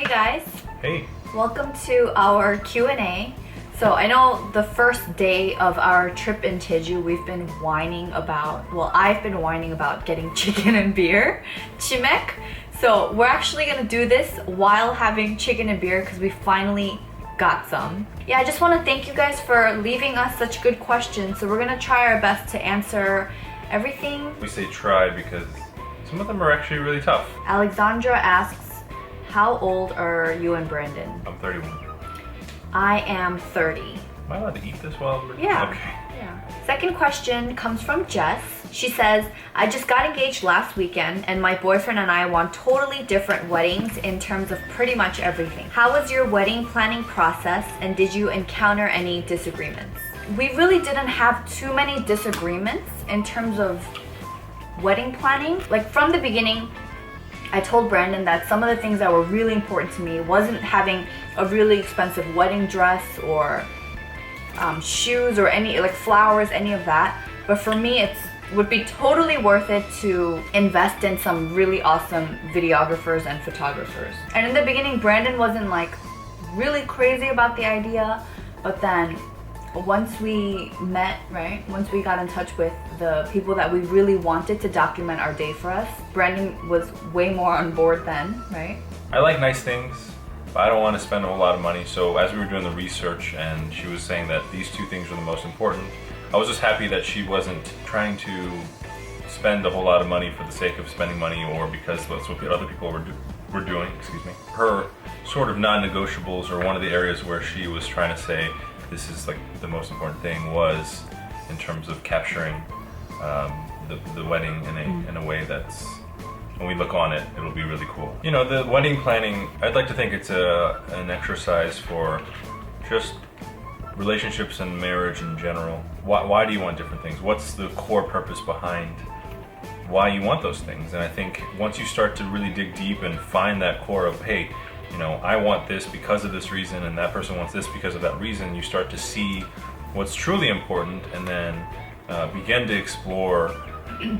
guys. Hey. Welcome to our Q&A. So I know the first day of our trip in Jeju, we've been whining about, well, I've been whining about getting chicken and beer, chimek. So we're actually gonna do this while having chicken and beer because we finally got some. Yeah, I just want to thank you guys for leaving us such good questions. So we're gonna try our best to answer everything. We say try because some of them are actually really tough. Alexandra asks, how old are you and Brandon? I'm 31. I am 30. Am I allowed to eat this while we're... Yeah. Okay. Yeah. Second question comes from Jess. She says, I just got engaged last weekend and my boyfriend and I want totally different weddings in terms of pretty much everything. How was your wedding planning process and did you encounter any disagreements? We really didn't have too many disagreements in terms of wedding planning. Like from the beginning, I told Brandon that some of the things that were really important to me wasn't having a really expensive wedding dress or shoes or any like flowers, any of that. But for me, it would be totally worth it to invest in some really awesome videographers and photographers. And in the beginning, Brandon wasn't like really crazy about the idea, but then once we met, right? Once we got in touch with the people that we really wanted to document our day for us, Brandon was way more on board then, right? I like nice things, but I don't want to spend a whole lot of money. So as we were doing the research and she was saying that these two things were the most important, I was just happy that she wasn't trying to spend a whole lot of money for the sake of spending money or because that's what other people were doing, excuse me. Her sort of non-negotiables or one of the areas where she was trying to say, this is like the most important thing was in terms of capturing the wedding in a way that's, when we look on it, it'll be really cool. You know, the wedding planning, I'd like to think it's an exercise for just relationships and marriage in general. Why do you want different things? What's the core purpose behind why you want those things? And I think once you start to really dig deep and find that core of, hey, you know, I want this because of this reason and that person wants this because of that reason, you start to see what's truly important and then begin to explore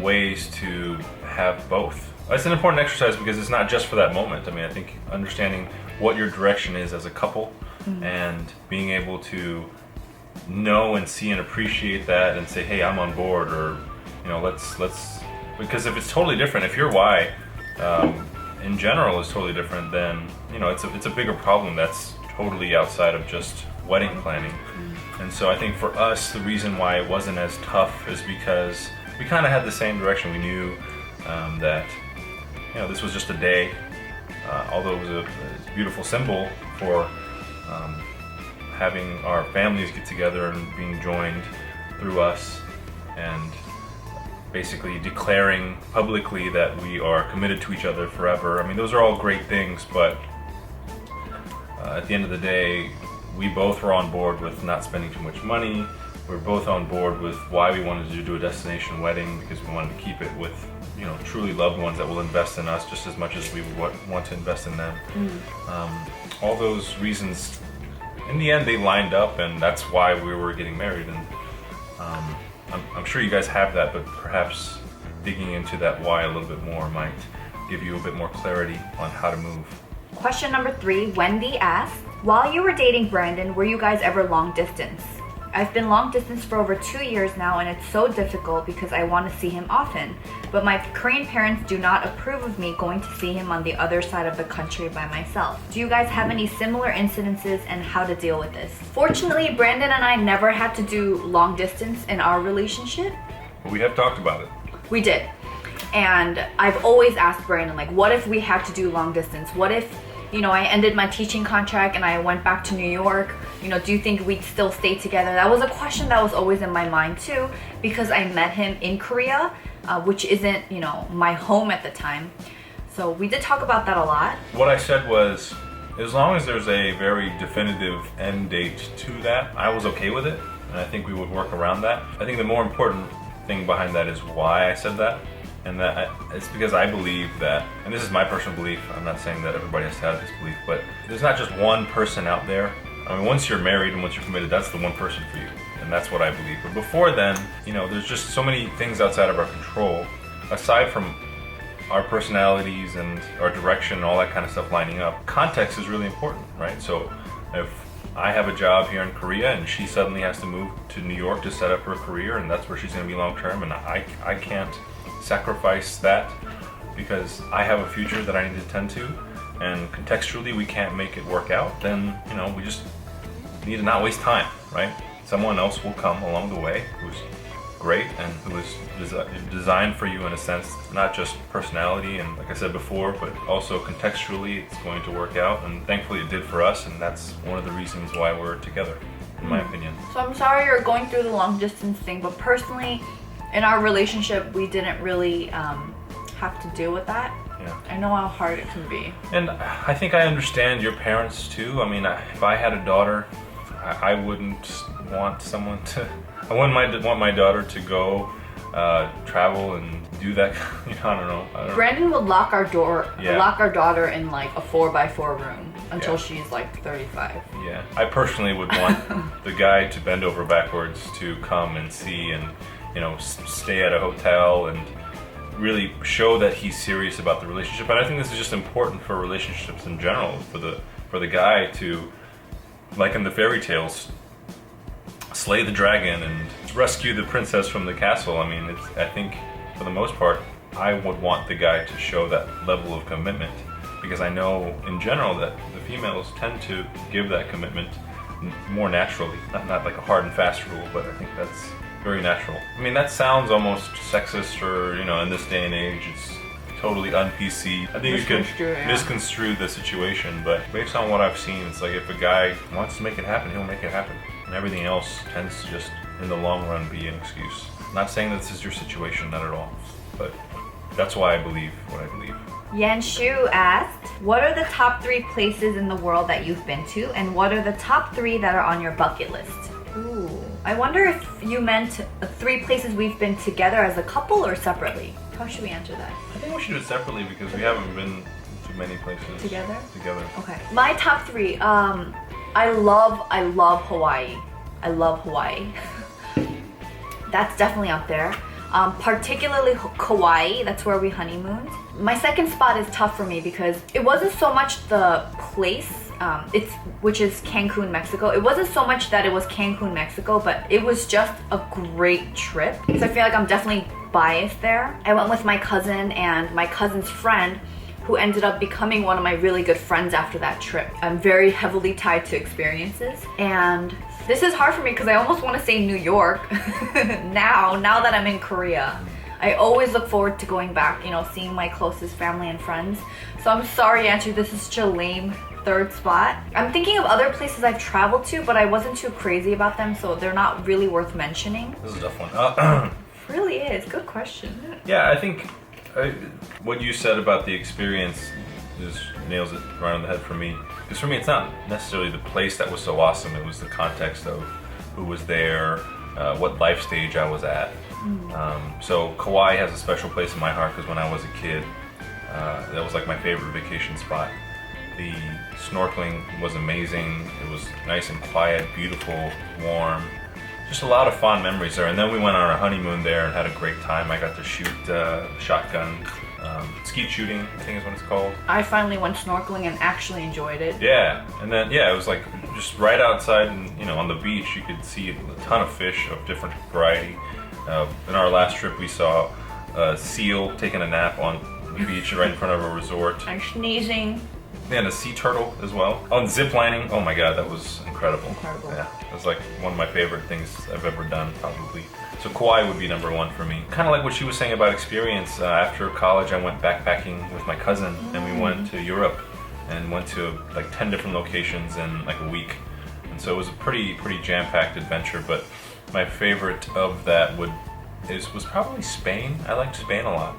ways to have both. It's an important exercise because it's not just for that moment. I mean, I think understanding what your direction is as a couple and being able to know and see and appreciate that and say, hey, I'm on board, or, you know, let's, because if it's totally different, if your why in general is totally different, then, you know, it's a bigger problem that's totally outside of just wedding planning. And so I think for us, the reason why it wasn't as tough is because we kind of had the same direction. We knew that, you know, this was just a day, although it was a beautiful symbol for having our families get together and being joined through us and basically declaring publicly that we are committed to each other forever. I mean, those are all great things, but at the end of the day, we both were on board with not spending too much money. We're both on board with why we wanted to do a destination wedding, because we wanted to keep it with, you know, truly loved ones that will invest in us just as much as we would want to invest in them. All those reasons, in the end, they lined up, and that's why we were getting married. And I'm sure you guys have that, but perhaps digging into that why a little bit more might give you a bit more clarity on how to move. Question number 3, Wendy asks, while you were dating Brandon, were you guys ever long distance? I've been long distance for over 2 years now and it's so difficult because I want to see him often. But my Korean parents do not approve of me going to see him on the other side of the country by myself. Do you guys have any similar incidences and how to deal with this? Fortunately, Brandon and I never had to do long distance in our relationship. We have talked about it. We did. And I've always asked Brandon, like, what if we had to do long distance? What if, you know, I ended my teaching contract and I went back to New York? You know, do you think we'd still stay together? That was a question that was always in my mind too, because I met him in Korea, which isn't, you know, my home at the time. So we did talk about that a lot. What I said was, as long as there's a very definitive end date to that, I was okay with it. And I think we would work around that. I think the more important thing behind that is why I said that. And that it's because I believe that, and this is my personal belief, I'm not saying that everybody has to have this belief, but there's not just one person out there. I mean, once you're married and once you're committed, that's the one person for you. And that's what I believe. But before then, you know, there's just so many things outside of our control, aside from our personalities and our direction and all that kind of stuff lining up, context is really important, right? So if I have a job here in Korea and she suddenly has to move to New York to set up her career and that's where she's going to be long term, and I can't sacrifice that because I have a future that I need to tend to, and contextually we can't make it work out, then, you know, we just need to not waste time, right? Someone else will come along the way who's great and who is designed for you in a sense, not just personality and like I said before, but also contextually it's going to work out, and thankfully it did for us, and that's one of the reasons why we're together, in my opinion. So I'm sorry you're going through the long distance thing, but personally in our relationship we didn't really have to deal with that. Yeah. I know how hard it can be. And I think I understand your parents too. I mean, if I had a daughter, I wouldn't want someone to, I wouldn't want my daughter to go travel and do that. You know, I don't know. Brandon would lock our daughter in like a 4x4 room until Yeah. she's like 35. Yeah, I personally would want the guy to bend over backwards to come and see and, you know, stay at a hotel and really show that he's serious about the relationship. And I think this is just important for relationships in general, for the guy to, like in the fairy tales, slay the dragon and rescue the princess from the castle. I mean, I think for the most part, I would want the guy to show that level of commitment, because I know in general that the females tend to give that commitment more naturally. Not like a hard and fast rule, but I think that's very natural. I mean, that sounds almost sexist, or, you know, in this day and age, it's totally un-PC. I think you could misconstrue the situation, but based on what I've seen, it's like if a guy wants to make it happen, he'll make it happen. And everything else tends to just, in the long run, be an excuse. I'm not saying that this is your situation, not at all, but that's why I believe what I believe. Yanshu asked, what are the top 3 places in the world that you've been to, and what are the top 3 that are on your bucket list? Ooh. I wonder if you meant 3 places we've been together as a couple or separately. How should we answer that? I think we should do it separately because we haven't been to many places. Together? Together. Okay. My top 3. I love Hawaii. I love Hawaii. That's definitely up there. Particularly Kauai, that's where we honeymooned. My second spot is tough for me because it wasn't so much the place, which is Cancun, Mexico. It wasn't so much that it was Cancun, Mexico, but it was just a great trip. So I feel like I'm definitely biased there. I went with my cousin and my cousin's friend, who ended up becoming one of my really good friends after that trip. I'm very heavily tied to experiences, and this is hard for me because I almost want to say New York now that I'm in Korea. I always look forward to going back, you know, seeing my closest family and friends. So I'm sorry, Andrew, this is such a lame third spot. I'm thinking of other places I've traveled to, but I wasn't too crazy about them, so they're not really worth mentioning. This is a tough one. Really is. Good question. Yeah, I think what you said about the experience just nails it right on the head for me. Because for me, it's not necessarily the place that was so awesome. It was the context of who was there, what life stage I was at. So Kauai has a special place in my heart because when I was a kid, that was like my favorite vacation spot. The snorkeling was amazing. It was nice and quiet, beautiful, warm. Just a lot of fond memories there. And then we went on our honeymoon there and had a great time. I got to shoot shotgun, skeet shooting, I think is what it's called. I finally went snorkeling and actually enjoyed it. Yeah, and then it was like just right outside, and you know, on the beach you could see a ton of fish of different variety. In our last trip we saw a seal taking a nap on the beach right in front of a resort. I'm sneezing. And a sea turtle as well. On zip lining, oh my god, that was incredible. Incredible. Yeah, it was like one of my favorite things I've ever done, probably. So Kauai would be number 1 for me. Kind of like what she was saying about experience. After college, I went backpacking with my cousin, and we went to Europe and went to like 10 different locations in like a week. And so it was a pretty jam-packed adventure. But my favorite of that was probably Spain. I liked Spain a lot.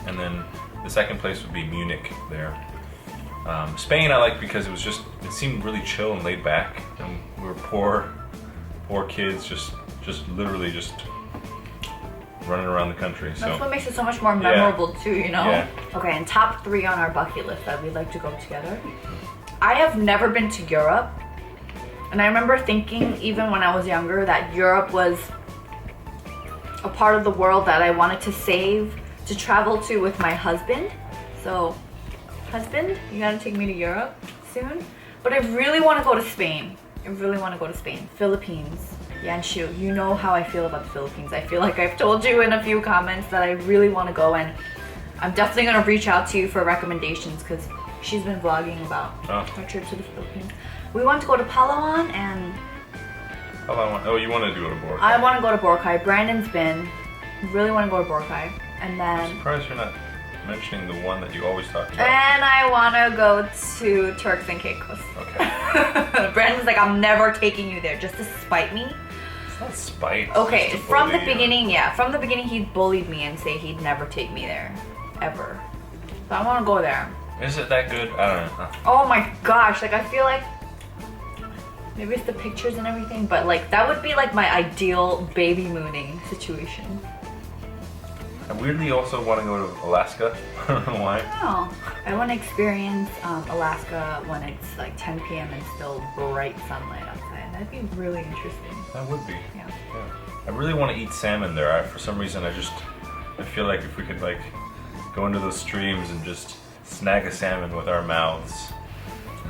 And then the second place would be Munich there. Spain I liked because it seemed really chill and laid back, and we were poor kids just literally just running around the country. That's what makes it so much more memorable too, you know? Yeah. Okay, and top 3 on our bucket list that we'd like to go together. I have never been to Europe, and I remember thinking even when I was younger that Europe was a part of the world that I wanted to save to travel to with my husband. So, husband, you gotta take me to Europe soon. But I really want to go to Spain. I really want to go to Spain. Philippines. Yanshu, you know how I feel about the Philippines. I feel like I've told you in a few comments that I really want to go, and I'm definitely going to reach out to you for recommendations because she's been vlogging about her trip to the Philippines. We want to go to Palawan and... Oh, you want to do it to Boracay? I want to go to Boracay. Brandon's been. Really want to go to Boracay. And then... I'm surprised you're not mentioning the one that you always talk about. And I want to go to Turks and Caicos. Okay. Brandon's like, I'm never taking you there just to spite me. It's not spite. It's Okay, just to from the bully you. beginning, from the beginning he bullied me and say he'd never take me there. Ever. So I want to go there. Is it that good? I don't know. Oh my gosh, like I feel like maybe it's the pictures and everything, but like that would be like my ideal baby mooning situation. I weirdly also want to go to Alaska. I don't know why. Oh, I want to experience Alaska when it's like 10 p.m. and still bright sunlight outside. That'd be really interesting. That would be. Yeah. I really want to eat salmon there. For some reason, I feel like if we could like go into those streams and just snag a salmon with our mouths.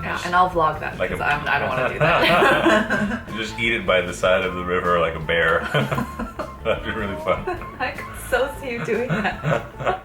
Yeah, and I'll vlog that Like because I don't want to do that. Just eat it by the side of the river like a bear. That'd be really fun. I could so see you doing that.